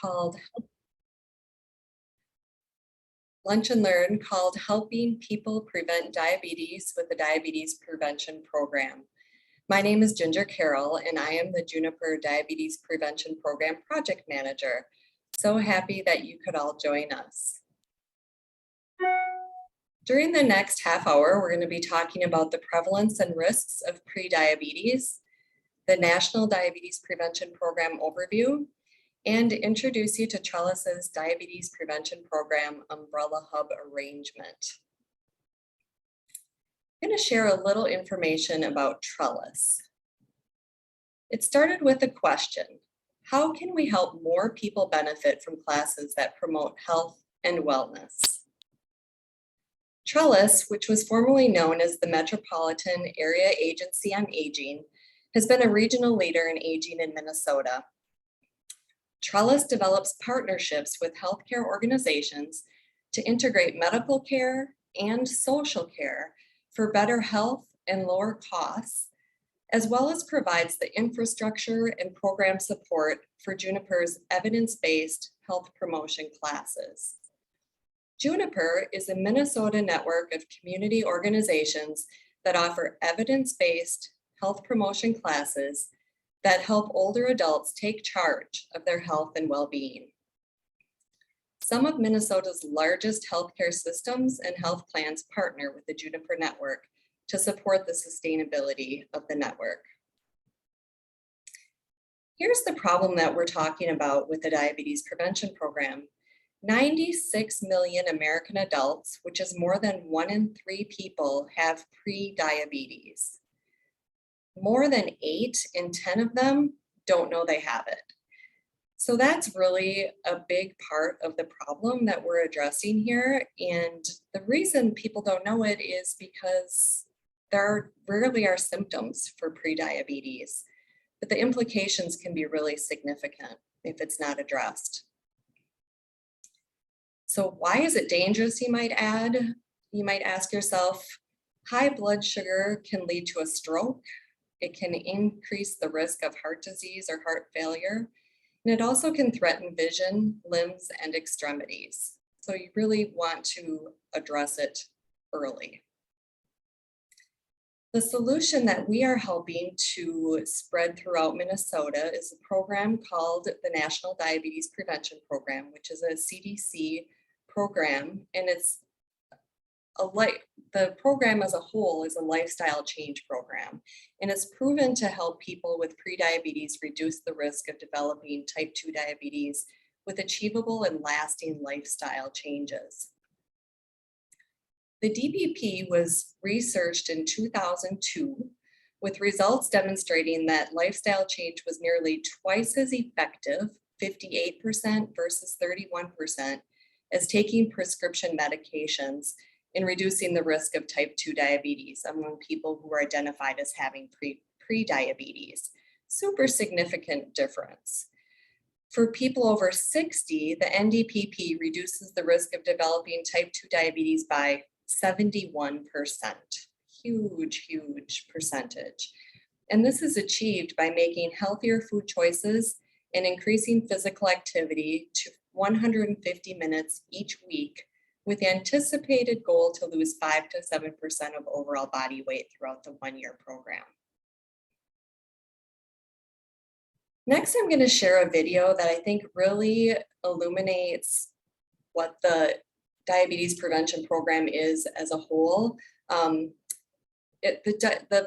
called Lunch and Learn called Helping People Prevent Diabetes with the Diabetes Prevention Program. My name is Ginger Carroll, and I am the Juniper Diabetes Prevention Program Project Manager. So happy that you could all join us. During the next half hour, we're going to be talking about the prevalence and risks of prediabetes, the National Diabetes Prevention Program overview, and introduce you to Trellis's Diabetes Prevention Program Umbrella Hub arrangement. I'm going to share a little information about Trellis. It started with a question: how can we help more people benefit from classes that promote health and wellness? Trellis, which was formerly known as the Metropolitan Area Agency on Aging, has been a regional leader in aging in Minnesota. Trellis develops partnerships with healthcare organizations to integrate medical care and social care for better health and lower costs, as well as provides the infrastructure and program support for Juniper's evidence-based health promotion classes. Juniper is a Minnesota network of community organizations that offer evidence-based health promotion classes that help older adults take charge of their health and well-being. Some of Minnesota's largest healthcare systems and health plans partner with the Juniper network to support the sustainability of the network. Here's the problem that we're talking about with the Diabetes Prevention Program. 96 million American adults, which is more than 1 in 3 people, have pre-diabetes. More than 8 in 10 of them don't know they have it. So that's really a big part of the problem that we're addressing here. And the reason people don't know it is because there rarely are symptoms for prediabetes, but the implications can be really significant if it's not addressed. So why is it dangerous, you might add? You might ask yourself, high blood sugar can lead to a stroke. It can increase the risk of heart disease or heart failure. And it also can threaten vision, limbs, and extremities. So you really want to address it early. The solution that we are helping to spread throughout Minnesota is a program called the National Diabetes Prevention Program, which is a CDC program, and it's the program as a whole is a lifestyle change program, and it's proven to help people with prediabetes reduce the risk of developing type 2 diabetes with achievable and lasting lifestyle changes. The DPP was researched in 2002 with results demonstrating that lifestyle change was nearly twice as effective, 58% versus 31%, as taking prescription medications in reducing the risk of type 2 diabetes among people who are identified as having pre-diabetes. Super significant difference. For people over 60, the NDPP reduces the risk of developing type 2 diabetes by 71%. Huge, huge percentage. And this is achieved by making healthier food choices and increasing physical activity to 150 minutes each week, with the anticipated goal to lose 5 to 7% of overall body weight throughout the 1-year program. Next, I'm going to share a video that I think really illuminates what the diabetes prevention program is as a whole. The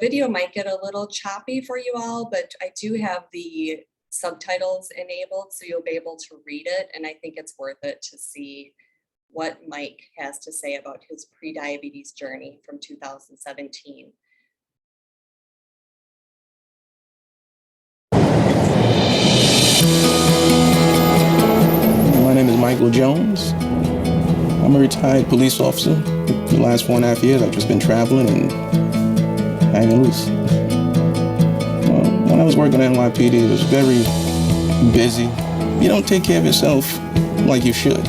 video might get a little choppy for you all, but I do have the subtitles enabled, so you'll be able to read it, and I think it's worth it to see what Mike has to say about his prediabetes journey from 2017. My name is Michael Jones. I'm a retired police officer. For the last 4.5 years, I've just been traveling and hanging loose. When I was working at NYPD, it was very busy. You don't take care of yourself like you should.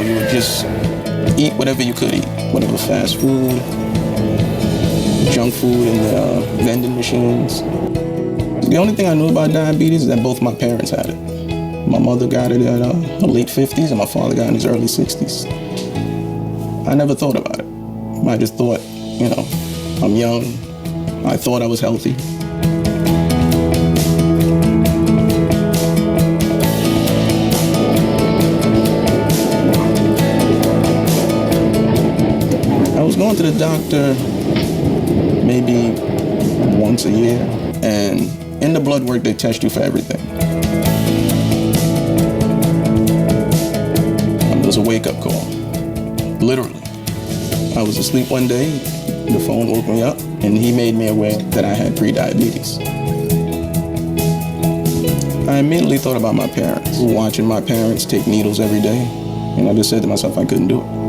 You would just eat whatever you could eat, whatever fast food, junk food, and the machines. The only thing I knew about diabetes is that both my parents had it. My mother got it in her late 50s and my father got it in his early 60s. I never thought about it. I just thought, you know, I'm young. I thought I was healthy. I was going to the doctor maybe once a year, and in the blood work, they test you for everything. It was a wake-up call, literally. I was asleep one day, the phone woke me up, and he made me aware that I had pre-diabetes. I immediately thought about my parents, watching my parents take needles every day, and I just said to myself, I couldn't do it.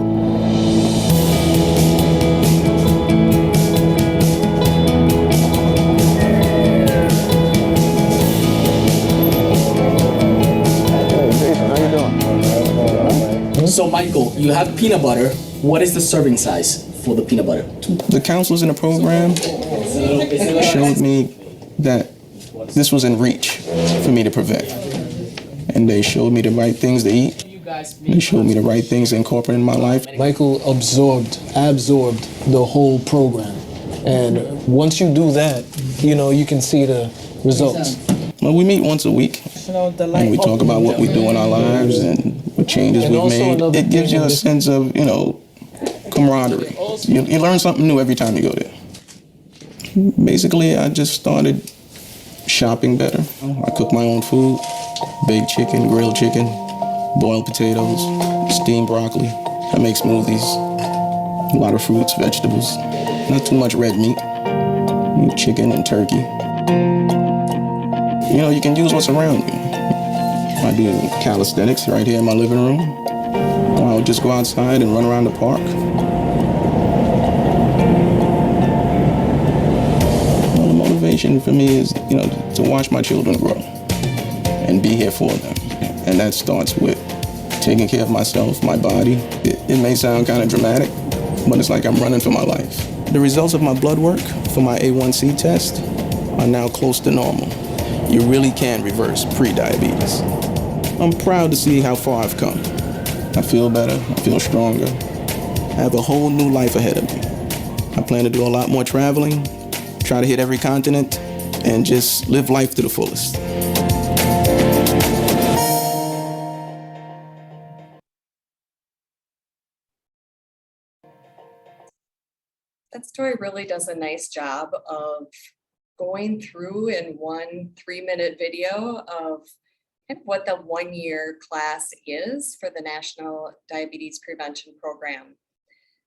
So Michael, you have peanut butter. What is the serving size for the peanut butter? The counselors in the program showed me that this was in reach for me to prevent. And they showed me the right things to eat. They showed me the right things to incorporate in my life. Michael absorbed the whole program. And once you do that, you know, you can see the results. Well, we meet once a week, and we talk about what we do in our lives and what changes we've made. It gives you a sense of, you know, camaraderie. You learn something new every time you go there. Basically, I just started shopping better. I cook my own food, baked chicken, grilled chicken, boiled potatoes, steamed broccoli. I make smoothies, a lot of fruits, vegetables, not too much red meat, chicken and turkey. You know, you can use what's around you. I do calisthenics right here in my living room. Or I'll just go outside and run around the park. Well, the motivation for me is, you know, to watch my children grow and be here for them. And that starts with taking care of myself, my body. It may sound kind of dramatic, but it's like I'm running for my life. The results of my blood work for my A1C test are now close to normal. You really can reverse pre-diabetes. I'm proud to see how far I've come. I feel better, I feel stronger. I have a whole new life ahead of me. I plan to do a lot more traveling, try to hit every continent, and just live life to the fullest. That story really does a nice job of going through in one 3-minute video of kind of what the 1-year class is for the National Diabetes Prevention Program.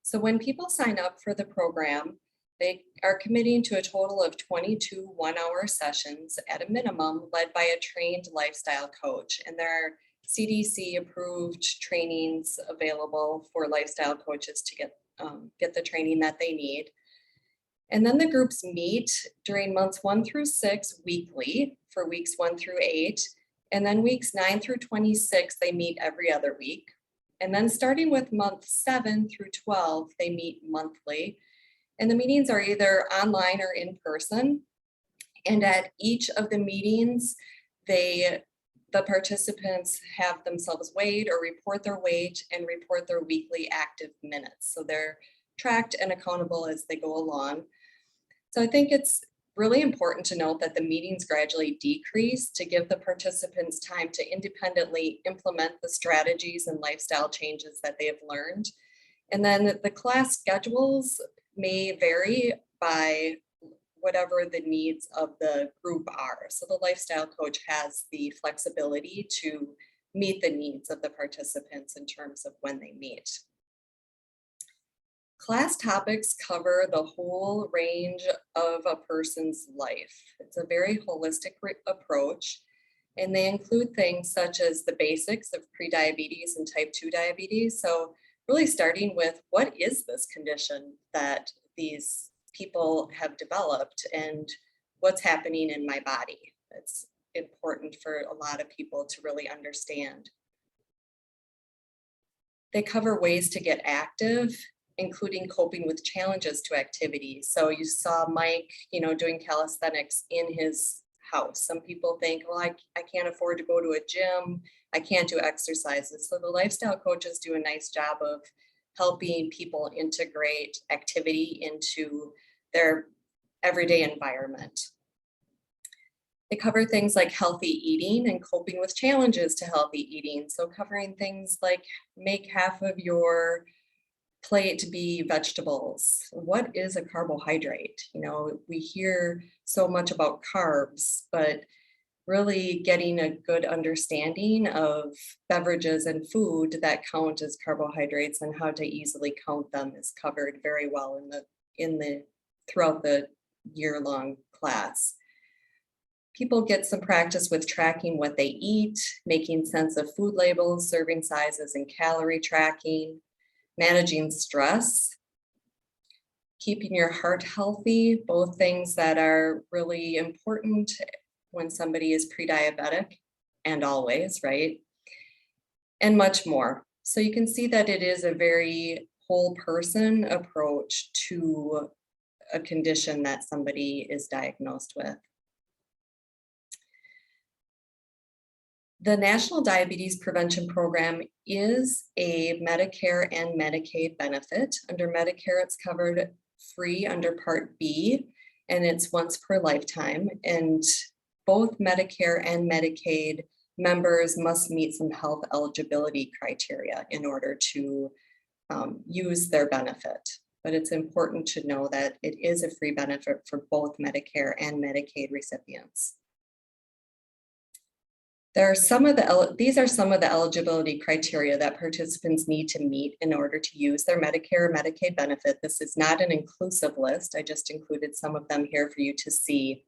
So when people sign up for the program, they are committing to a total of 22 one-hour sessions at a minimum, led by a trained lifestyle coach. And there are CDC approved trainings available for lifestyle coaches to get the training that they need. And then the groups meet during months 1 through 6 weekly for weeks 1 through 8. And then weeks 9 through 26, they meet every other week. And then starting with month 7 through 12, they meet monthly. And the meetings are either online or in person. And at each of the meetings, the participants have themselves weighed or report their weight and report their weekly active minutes. So they're tracked and accountable as they go along. So I think it's really important to note that the meetings gradually decrease to give the participants time to independently implement the strategies and lifestyle changes that they have learned. And then the class schedules may vary by whatever the needs of the group are. So the lifestyle coach has the flexibility to meet the needs of the participants in terms of when they meet. Class topics cover the whole range of a person's life. It's a very holistic approach, and they include things such as the basics of prediabetes and type 2 diabetes. So really starting with, what is this condition that these people have developed and what's happening in my body? It's important for a lot of people to really understand. They cover ways to get active including coping with challenges to activities. So you saw Mike, doing calisthenics in his house. Some people think, well, I can't afford to go to a gym. I can't do exercises. So the lifestyle coaches do a nice job of helping people integrate activity into their everyday environment. They cover things like healthy eating and coping with challenges to healthy eating. So covering things like make half of your plate be vegetables. What is a carbohydrate? We hear so much about carbs, but really getting a good understanding of beverages and food that count as carbohydrates and how to easily count them is covered very well throughout the year-long class. People get some practice with tracking what they eat, making sense of food labels, serving sizes, and calorie tracking, managing stress, keeping your heart healthy, both things that are really important when somebody is pre-diabetic and always, right? And much more. So you can see that it is a very whole person approach to a condition that somebody is diagnosed with. The National Diabetes Prevention Program is a Medicare and Medicaid benefit. Under Medicare, it's covered free under Part B, and it's once per lifetime. And both Medicare and Medicaid members must meet some health eligibility criteria in order to use their benefit. But it's important to know that it is a free benefit for both Medicare and Medicaid recipients. These are some of the eligibility criteria that participants need to meet in order to use their Medicare or Medicaid benefit. This is not an inclusive list. I just included some of them here for you to see.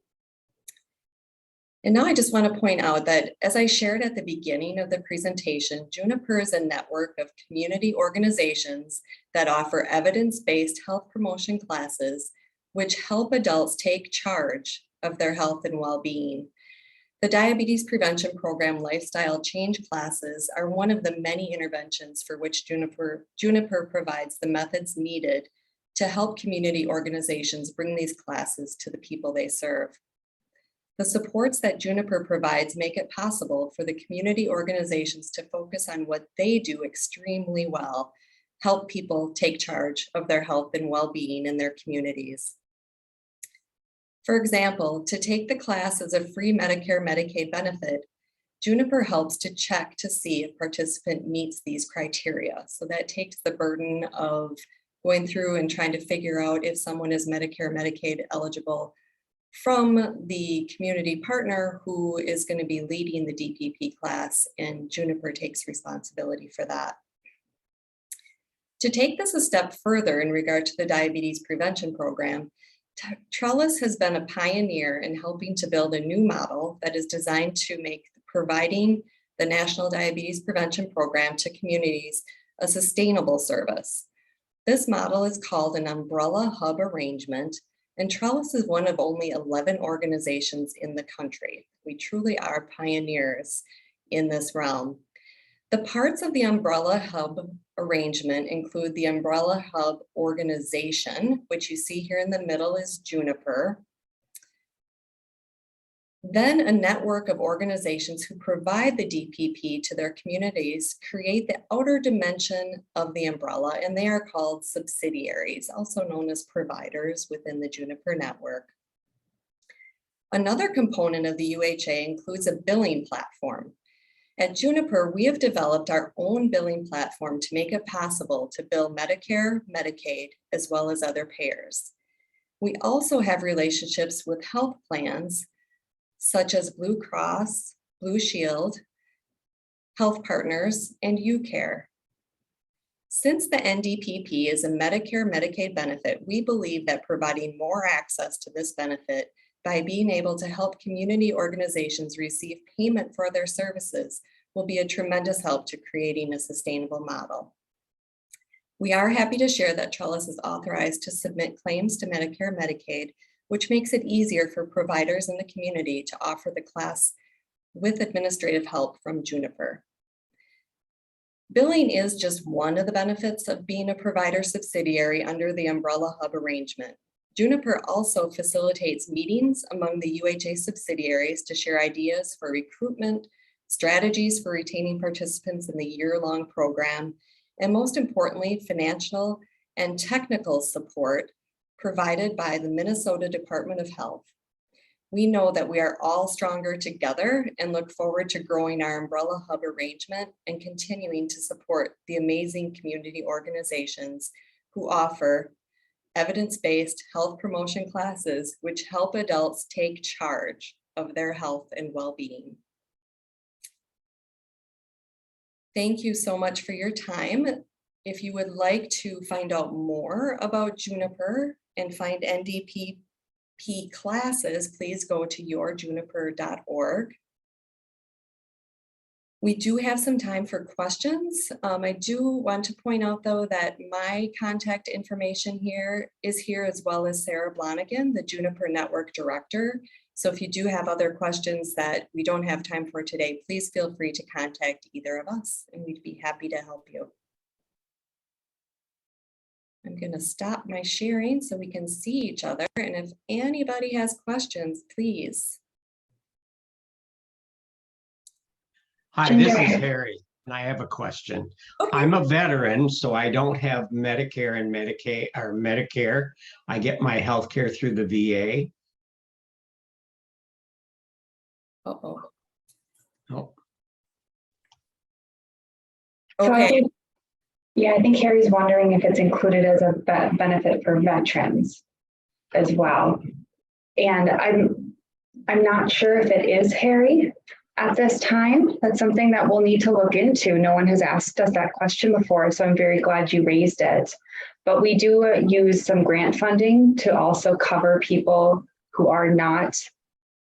And now I just want to point out that, as I shared at the beginning of the presentation, Juniper is a network of community organizations that offer evidence-based health promotion classes, which help adults take charge of their health and well-being. The Diabetes Prevention Program Lifestyle Change classes are one of the many interventions for which Juniper provides the methods needed to help community organizations bring these classes to the people they serve. The supports that Juniper provides make it possible for the community organizations to focus on what they do extremely well, help people take charge of their health and well-being in their communities. For example, to take the class as a free Medicare Medicaid benefit, Juniper helps to check to see if participant meets these criteria. So that takes the burden of going through and trying to figure out if someone is Medicare Medicaid eligible from the community partner who is going to be leading the DPP class, and Juniper takes responsibility for that. To take this a step further in regard to the diabetes prevention program, Trellis has been a pioneer in helping to build a new model that is designed to make providing the National Diabetes Prevention Program to communities a sustainable service. This model is called an umbrella hub arrangement, and Trellis is one of only 11 organizations in the country. We truly are pioneers in this realm. The parts of the umbrella hub arrangement include the umbrella hub organization, which you see here in the middle is Juniper. Then a network of organizations who provide the DPP to their communities create the outer dimension of the umbrella, and they are called subsidiaries, also known as providers within the Juniper network. Another component of the UHA includes a billing platform. At Juniper, we have developed our own billing platform to make it possible to bill Medicare, Medicaid, as well as other payers. We also have relationships with health plans such as Blue Cross, Blue Shield, Health Partners, and UCare. Since the NDPP is a Medicare Medicaid benefit, we believe that providing more access to this benefit by being able to help community organizations receive payment for their services will be a tremendous help to creating a sustainable model. We are happy to share that Trellis is authorized to submit claims to Medicare Medicaid, which makes it easier for providers in the community to offer the class with administrative help from Juniper. Billing is just one of the benefits of being a provider subsidiary under the umbrella hub arrangement. Juniper also facilitates meetings among the UHA subsidiaries to share ideas for recruitment, strategies for retaining participants in the year-long program, and most importantly, financial and technical support provided by the Minnesota Department of Health. We know that we are all stronger together and look forward to growing our umbrella hub arrangement and continuing to support the amazing community organizations who offer evidence-based health promotion classes which help adults take charge of their health and well-being. Thank you so much for your time. If you would like to find out more about Juniper and find NDPP classes, please go to yourjuniper.org. We do have some time for questions. I do want to point out though that my contact information here is as well as Sarah Blonigan, the Juniper Network Director. So if you do have other questions that we don't have time for today, please feel free to contact either of us and we'd be happy to help you. I'm going to stop my sharing so we can see each other. And if anybody has questions, please. Hi, this is Harry, and I have a question. Okay. I'm a veteran, so I don't have Medicare and Medicaid or Medicare. I get my health care through the VA. Uh-oh. Oh, So I Okay. think, yeah, I think Harry's wondering if it's included as a benefit for veterans as well. And I'm not sure if it is, Harry, at this time. That's something that we'll need to look into. No one has asked us that question before, so I'm very glad you raised it. But we do use some grant funding to also cover people who are not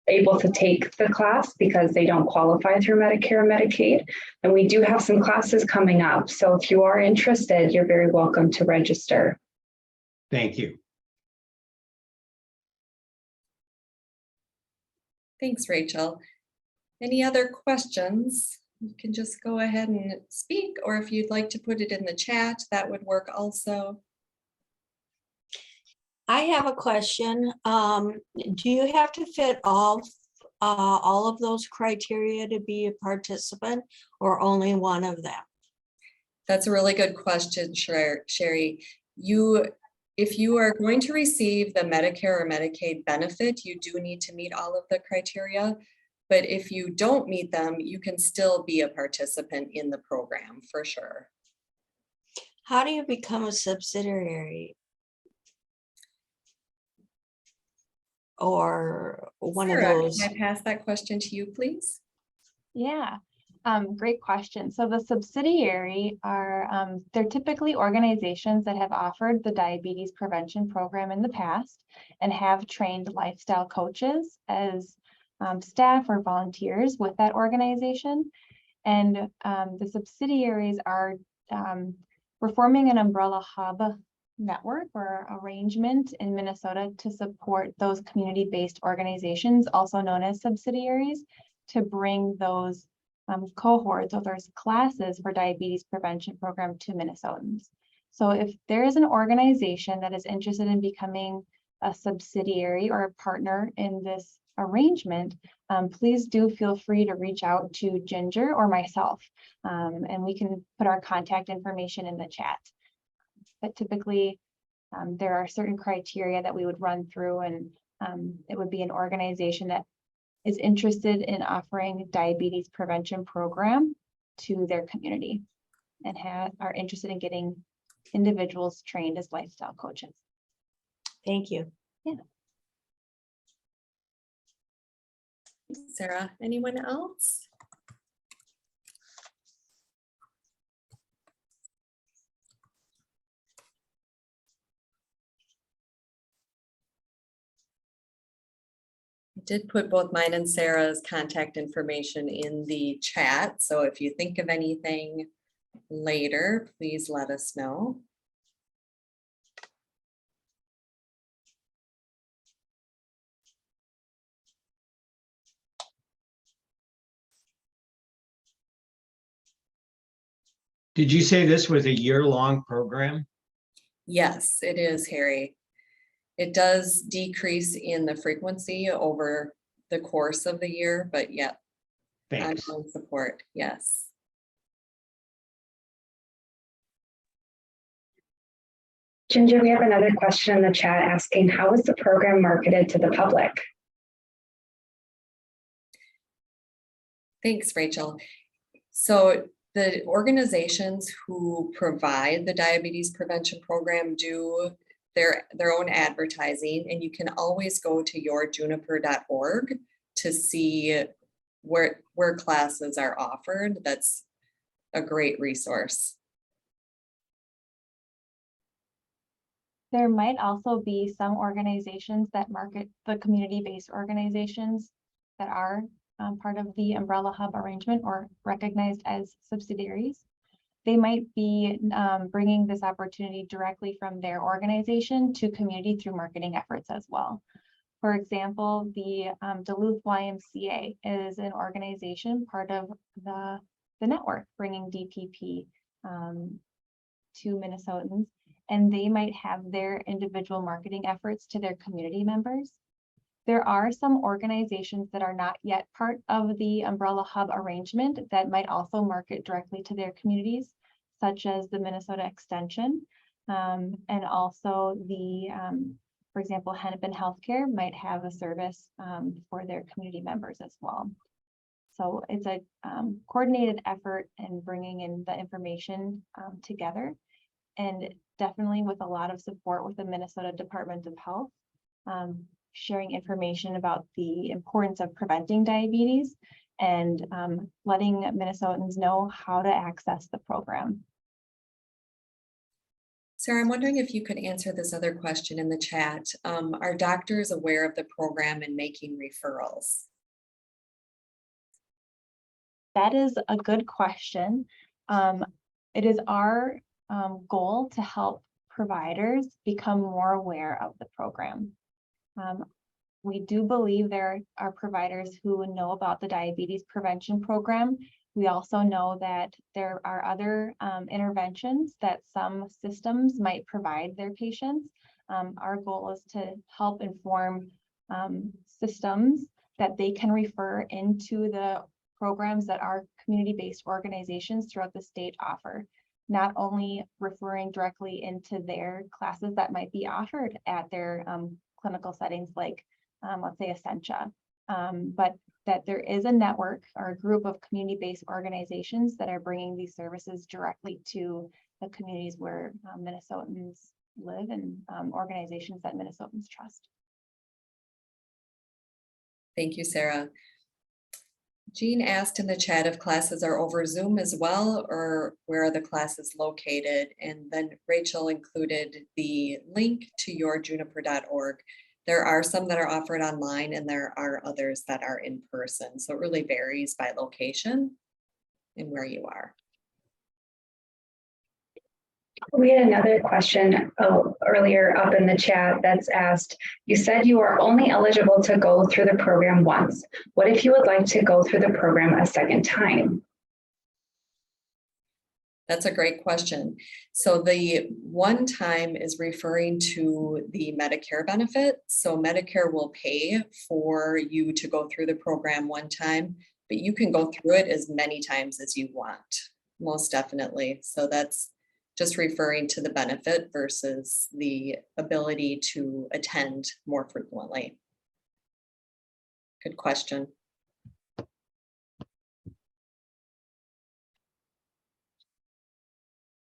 able to take the class because they don't qualify through Medicare and Medicaid. And we do have some classes coming up. So if you are interested, you're very welcome to register. thank you. Thanks, Rachel. Any other questions? You can just go ahead and speak, or if you'd like to put it in the chat, that would work also. I have a question. Do you have to fit all of those criteria to be a participant, or only one of them? That's a really good question, Sherry. If you are going to receive the Medicare or Medicaid benefit, you do need to meet all of the criteria. But if you don't meet them, you can still be a participant in the program for sure. How do you become a subsidiary? Or one Sarah, of those? can I pass that question to you, please? Yeah, great question. So the subsidiary are, they're typically organizations that have offered the diabetes prevention program in the past and have trained lifestyle coaches as staff or volunteers with that organization. And the subsidiaries are, we're forming an umbrella hub network or arrangement in Minnesota to support those community-based organizations, also known as subsidiaries, to bring those cohorts or those classes for diabetes prevention program to Minnesotans. So if there is an organization that is interested in becoming a subsidiary or a partner in this arrangement, please do feel free to reach out to Ginger or myself, and we can put our contact information in the chat. But typically, there are certain criteria that we would run through, and it would be an organization that is interested in offering diabetes prevention program to their community and are interested in getting individuals trained as lifestyle coaches. Thank you. Yeah. Sarah, anyone else? I did put both mine and Sarah's contact information in the chat. So if you think of anything later, please let us know. Did you say this was a year-long program? Yes, it is, Harry. It does decrease in the frequency over the course of the year, but yet Thanks. ongoing support, yes. Ginger, we have another question in the chat asking, how is the program marketed to the public? Thanks, Rachel. So the organizations who provide the diabetes prevention program do their own advertising, and you can always go to yourjuniper.org to see where classes are offered. That's a great resource. There might also be some organizations that market the community-based organizations that are part of the umbrella hub arrangement or recognized as subsidiaries. They might be bringing this opportunity directly from their organization to community through marketing efforts as well. For example, the Duluth YMCA is an organization part of the network bringing DPP to Minnesotans, and they might have their individual marketing efforts to their community members. There are some organizations that are not yet part of the umbrella hub arrangement that might also market directly to their communities, such as the Minnesota Extension, and also the, for example, Hennepin Healthcare might have a service for their community members as well. So it's a coordinated effort in bringing in the information together, and definitely with a lot of support with the Minnesota Department of Health, sharing information about the importance of preventing diabetes and letting Minnesotans know how to access the program. Sarah, I'm wondering if you could answer this other question in the chat. Are doctors aware of the program and making referrals? That is a good question. It is our goal to help providers become more aware of the program. We do believe there are providers who know about the diabetes prevention program. We also know that there are other interventions that some systems might provide their patients. Our goal is to help inform systems that they can refer into the programs that our community-based organizations throughout the state offer, not only referring directly into their classes that might be offered at their clinical settings like, let's say, Essentia, but that there is a network or a group of community-based organizations that are bringing these services directly to the communities where Minnesotans live and organizations that Minnesotans trust. Thank you, Sarah. Jean asked in the chat if classes are over Zoom as well, or where are the classes located? And then Rachel included the link to yourjuniper.org. There are some that are offered online and there are others that are in person. So it really varies by location and where you are. We had another question earlier up in the chat that's asked, you said you are only eligible to go through the program once. What if you would like to go through the program a second time? That's a great question. So the one time is referring to the Medicare benefit. So Medicare will pay for you to go through the program one time, but you can go through it as many times as you want, most definitely. So that's just referring to the benefit versus the ability to attend more frequently. Good question.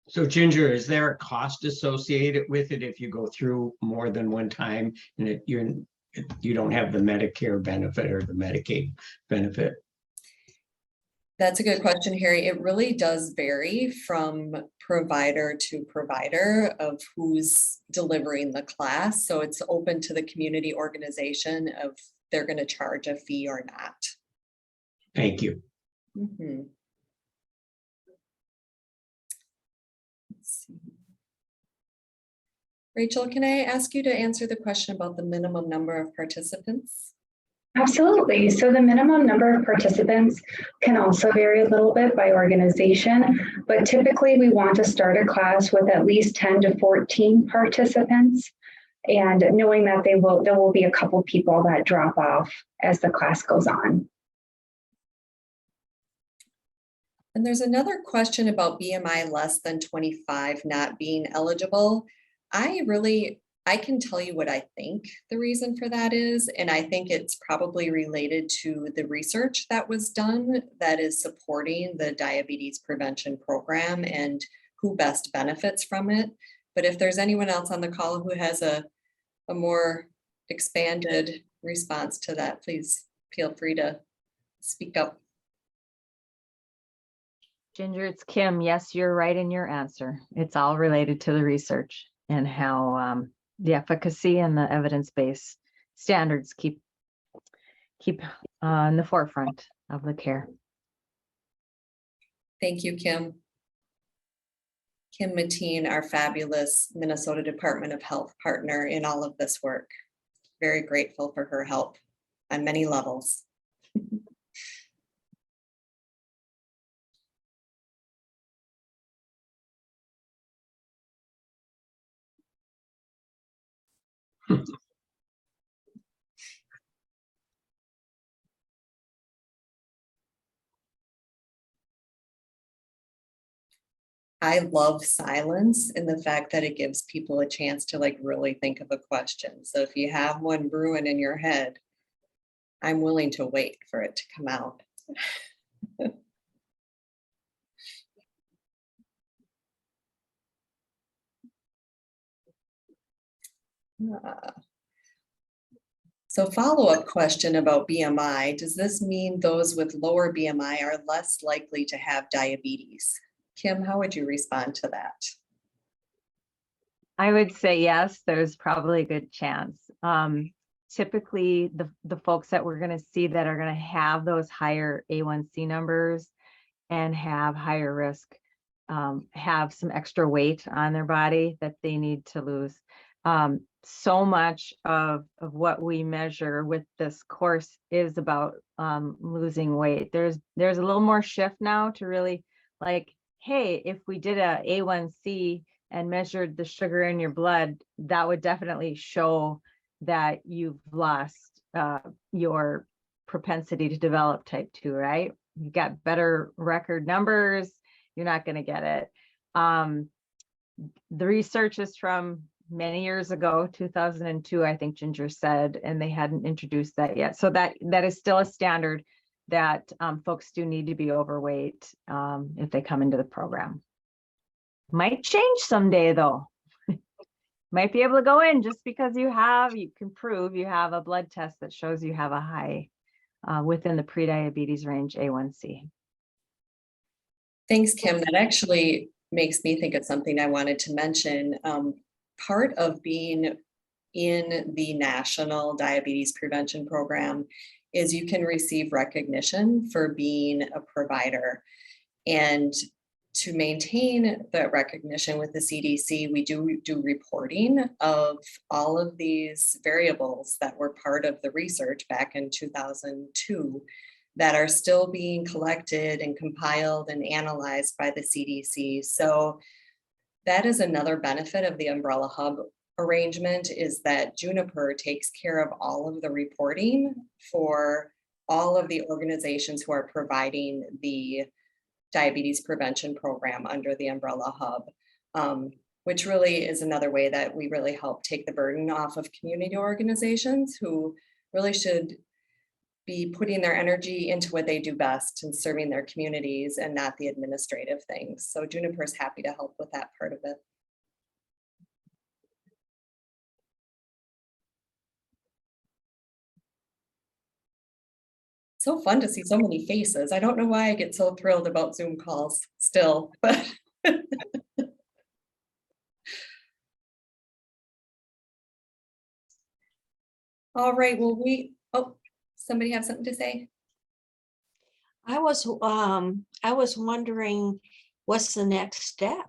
So Ginger, is there a cost associated with it if you go through more than one time and you don't have the Medicare benefit or the Medicaid benefit? That's a good question, Harry. It really does vary from provider to provider of who's delivering the class. So it's open to the community organization of they're going to charge a fee or not. Thank you. Mm-hmm. Let's see. Rachel, can I ask you to answer the question about the minimum number of participants? Absolutely. So the minimum number of participants can also vary a little bit by organization, but typically we want to start a class with at least 10 to 14 participants, and knowing that there will be a couple people that drop off as the class goes on. And there's another question about BMI less than 25 not being eligible. I can tell you what I think the reason for that is, and I think it's probably related to the research that was done that is supporting the diabetes prevention program and who best benefits from it. But if there's anyone else on the call who has a more expanded response to that, please feel free to speak up. Ginger, it's Kim. Yes, you're right in your answer. It's all related to the research and how the efficacy and the evidence-based standards keep in the forefront of the care. Thank you, Kim. Kim Mateen, our fabulous Minnesota Department of Health partner in all of this work. Very grateful for her help on many levels. I love silence and the fact that it gives people a chance to like really think of a question. So if you have one brewing in your head, I'm willing to wait for it to come out. So follow-up question about BMI. Does this mean those with lower BMI are less likely to have diabetes? Kim, how would you respond to that? I would say yes, there's probably a good chance. Typically, the folks that we're going to see that are going to have those higher A1C numbers and have higher risk have some extra weight on their body that they need to lose. So much of what we measure with this course is about losing weight. There's a little more shift now to really like, hey, if we did a A1C and measured the sugar in your blood, that would definitely show that you've lost your propensity to develop type 2, right? You got better record numbers, you're not going to get it. The research is from many years ago, 2002, I think Ginger said, and they hadn't introduced that yet. So that is still a standard that folks do need to be overweight if they come into the program. Might change someday though. Might be able to go in just because you can prove you have a blood test that shows you have a high within the prediabetes range A1C. Thanks, Kim. That actually makes me think of something I wanted to mention. Part of being in the National Diabetes Prevention Program is you can receive recognition for being a provider. And to maintain that recognition with the CDC, we do reporting of all of these variables that were part of the research back in 2002 that are still being collected and compiled and analyzed by the CDC. So that is another benefit of the Umbrella Hub arrangement, is that Juniper takes care of all of the reporting for all of the organizations who are providing the diabetes prevention program under the Umbrella Hub, which really is another way that we really help take the burden off of community organizations who really should be putting their energy into what they do best and serving their communities and not the administrative things. So Juniper is happy to help with that part of it. So fun to see so many faces. I don't know why I get so thrilled about Zoom calls still, but all right, well, somebody have something to say? I was wondering what's the next step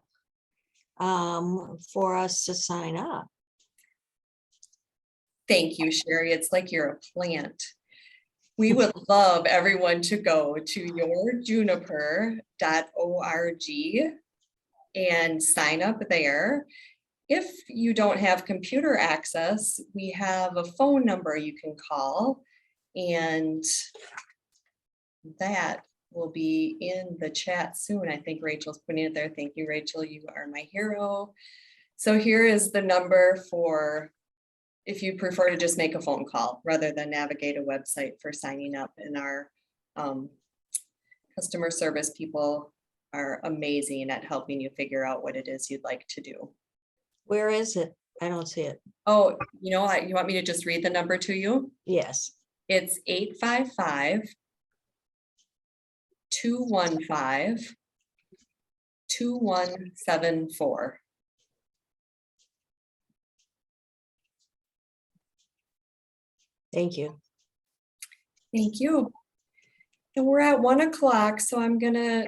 for us to sign up? Thank you, Sherry. It's like you're a plant. We would love everyone to go to yourjuniper.org and sign up there. If you don't have computer access, we have a phone number you can call, and that will be in the chat soon. I think Rachel's putting it there. Thank you, Rachel. You are my hero. So here is the number for if you prefer to just make a phone call rather than navigate a website for signing up. And our customer service people are amazing at helping you figure out what it is you'd like to do. Where is it? I don't see it. Oh, you know what? You want me to just read the number to you? Yes. It's 855-215-2174. Thank you. Thank you. And we're at 1 o'clock, so I'm gonna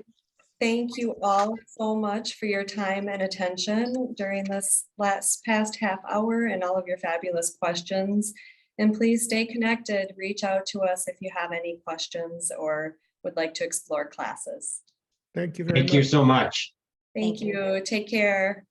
thank you all so much for your time and attention during this past half hour and all of your fabulous questions. And please stay connected. Reach out to us if you have any questions or would like to explore classes. Thank you very much. Thank you so much. Thank Thank you. you. Take care.